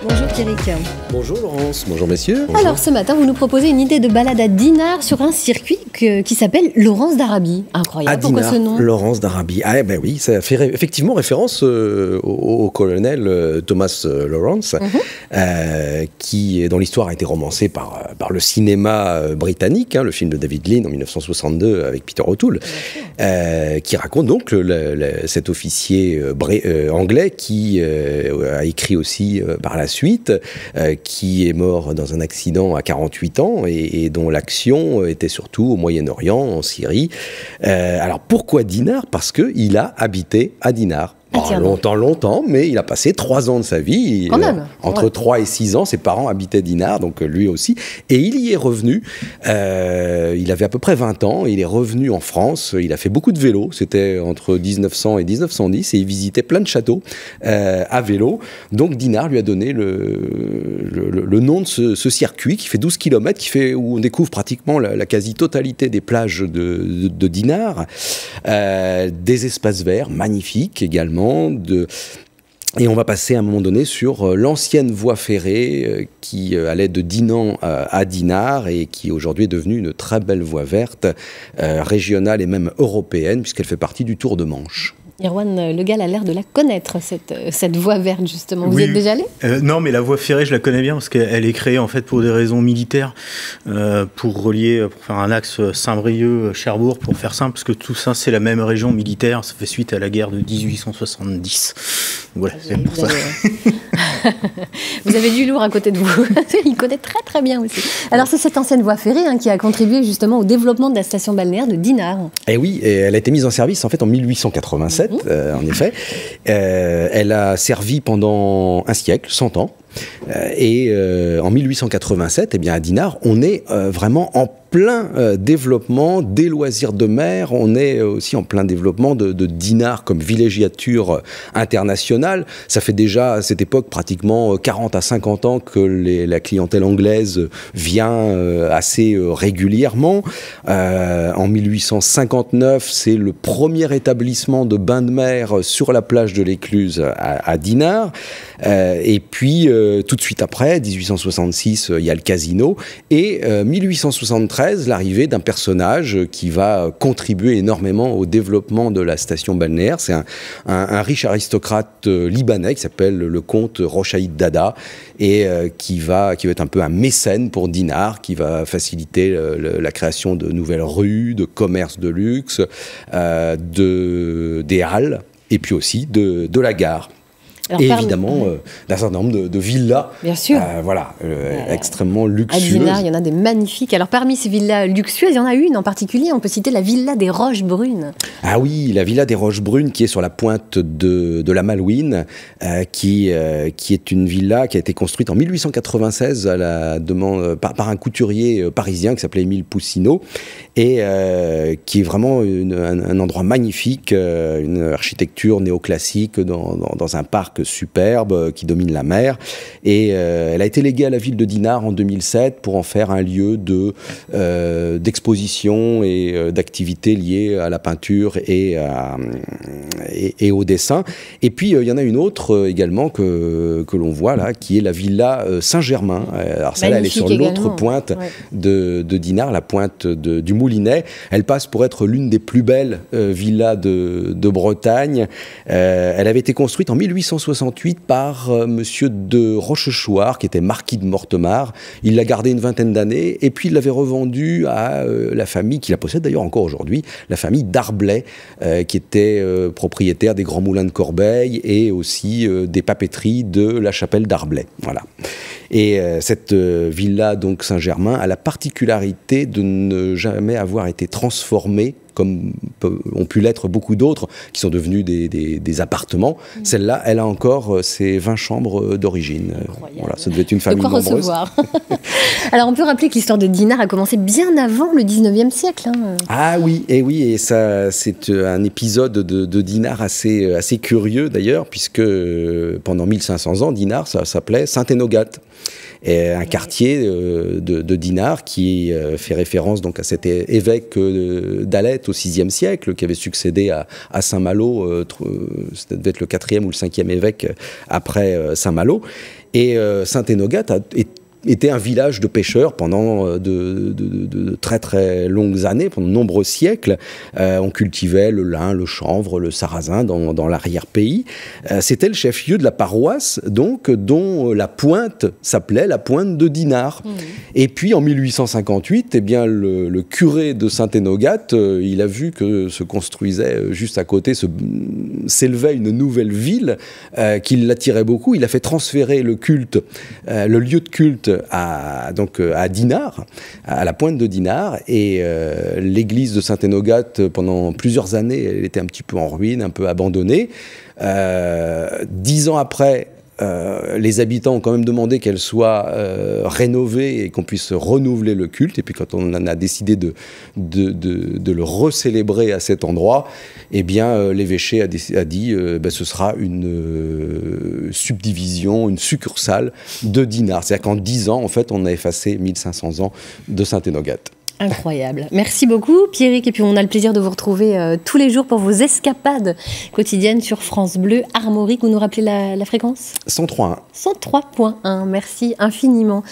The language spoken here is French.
Bonjour Pierrick. Bonjour Laurence, bonjour messieurs. Bonjour. Alors ce matin, vous nous proposez une idée de balade à Dinard sur un circuit qui s'appelle Laurence d'Arabie. Incroyable, à pourquoi Dinard, ce nom? Laurence d'Arabie. Ah ben oui, ça fait effectivement référence au colonel Thomas Lawrence, dont l'histoire a été romancée par le cinéma britannique, le film de David Lean en 1962 avec Peter O'Toole, qui raconte donc cet officier anglais qui a écrit aussi par la suite, qui est mort dans un accident à 48 ans et dont l'action était surtout au Moyen-Orient, en Syrie. Alors pourquoi Dinard? Parce qu'il a habité à Dinard. Longtemps, mais il a passé 3 ans de sa vie. Entre 3 et 6 ans, ses parents habitaient Dinard, donc lui aussi. Et il y est revenu. Il avait à peu près 20 ans. Il est revenu en France. Il a fait beaucoup de vélo. C'était entre 1900 et 1910. Et il visitait plein de châteaux à vélo. Donc Dinard lui a donné le nom de ce circuit qui fait 12 km, où on découvre pratiquement la quasi-totalité des plages de Dinard. Des espaces verts magnifiques également. Et on va passer à un moment donné sur l'ancienne voie ferrée qui allait de Dinan à Dinard et qui aujourd'hui est devenue une très belle voie verte, régionale et même européenne, puisqu'elle fait partie du Tour de Manche. Irwan Le Gall a l'air de la connaître, cette voie verte, justement. Vous y êtes déjà allé? Non, mais la voie ferrée, je la connais bien, parce qu'elle est créée, en fait, pour des raisons militaires, pour faire un axe Saint-Brieuc-Cherbourg, pour faire simple, parce que tout ça, c'est la même région militaire, ça fait suite à la guerre de 1870. Voilà, c'est pour ça. Vous avez du lourd à côté de vous. Il connaît très très bien aussi. Alors c'est cette ancienne voie ferrée qui a contribué justement au développement de la station balnéaire de Dinard. Et oui, elle a été mise en service en fait en 1887, en effet. Elle a servi pendant un siècle, 100 ans. Et en 1887, eh bien, à Dinard, on est vraiment en plein développement des loisirs de mer. On est aussi en plein développement de Dinard comme villégiature internationale. Ça fait déjà à cette époque pratiquement 40 à 50 ans que la clientèle anglaise vient assez régulièrement. En 1859, c'est le premier établissement de bain de mer sur la plage de l'Écluse à Dinard. Et puis, tout de suite après, 1866, il y a le casino. Et 1873, l'arrivée d'un personnage qui va contribuer énormément au développement de la station balnéaire. C'est un riche aristocrate libanais qui s'appelle le comte Rochaïd Dada et qui va être un peu un mécène pour Dinard, qui va faciliter la création de nouvelles rues, de commerces de luxe, des halles et puis aussi de la gare. Alors, et évidemment, d'un certain nombre de villas, bien sûr. Extrêmement luxueuses. À Dinard, il y en a des magnifiques. Alors parmi ces villas luxueuses, il y en a une en particulier, on peut citer la villa des Roches-Brunes. Ah oui, la villa des Roches-Brunes qui est sur la pointe de la Malouine, qui est une villa qui a été construite en 1896 à la demande, par un couturier parisien qui s'appelait Émile Poussineau, et qui est vraiment un endroit magnifique, une architecture néoclassique dans un parc superbe qui domine la mer, et elle a été léguée à la ville de Dinard en 2007 pour en faire un lieu d'exposition et d'activités liées à la peinture et au dessin. Et puis il y en a une autre également que l'on voit là, qui est la villa Saint-Germain. Alors celle-là, elle est sur l'autre pointe de Dinard, la pointe du Moulinet. Elle passe pour être l'une des plus belles villas de Bretagne. Elle avait été construite en 1868 par monsieur de Rochechouart, qui était marquis de Mortemart. Il l'a gardée une vingtaine d'années, et puis il l'avait revendue à la famille, qui la possède d'ailleurs encore aujourd'hui, la famille d'Arblay, qui était propriétaire des Grands Moulins de Corbeil et aussi des papeteries de la chapelle d'Arblay. Voilà. Et cette villa, donc Saint-Germain, a la particularité de ne jamais avoir été transformée comme ont pu l'être beaucoup d'autres qui sont devenus des appartements. Celle-là, elle a encore ses 20 chambres d'origine. Voilà, ça devait être une famille nombreuse. Recevoir. Alors, on peut rappeler que l'histoire de Dinard a commencé bien avant le 19e siècle. Ah oui, et ça, c'est un épisode de Dinard assez curieux d'ailleurs, puisque pendant 1500 ans, Dinard, ça s'appelait Saint-Énogat. Et un quartier de Dinard qui fait référence donc à cet évêque d'Alette au VIe siècle qui avait succédé à Saint-Malo, ça devait être le 4e ou le 5e évêque après Saint-Malo. Et Saint-Énogat était un village de pêcheurs pendant de très très longues années, pendant de nombreux siècles. On cultivait le lin, le chanvre, le sarrasin dans l'arrière-pays. C'était le chef-lieu de la paroisse, donc, dont la pointe s'appelait la pointe de Dinard. Mmh. Et puis en 1858, eh bien, le curé de Saint-Énogat, il a vu que se construisait juste à côté, s'élevait une nouvelle ville qui l'attirait beaucoup. Il a fait transférer le culte, le lieu de culte à Dinard, à la pointe de Dinard, et l'église de Saint-Énogat, pendant plusieurs années, elle était un petit peu en ruine, un peu abandonnée. 10 ans après, les habitants ont quand même demandé qu'elle soit rénovée et qu'on puisse renouveler le culte. Et puis quand on en a décidé de le recélébrer à cet endroit, eh bien l'évêché a dit ce sera une subdivision, une succursale de Dinard. C'est-à-dire qu'en 10 ans, en fait, on a effacé 1500 ans de Saint-Énogat. Incroyable. Merci beaucoup, Pierrick. Et puis, on a le plaisir de vous retrouver tous les jours pour vos escapades quotidiennes sur France Bleu Armorique. Vous nous rappelez la fréquence ? 103.1. 103.1. Merci infiniment.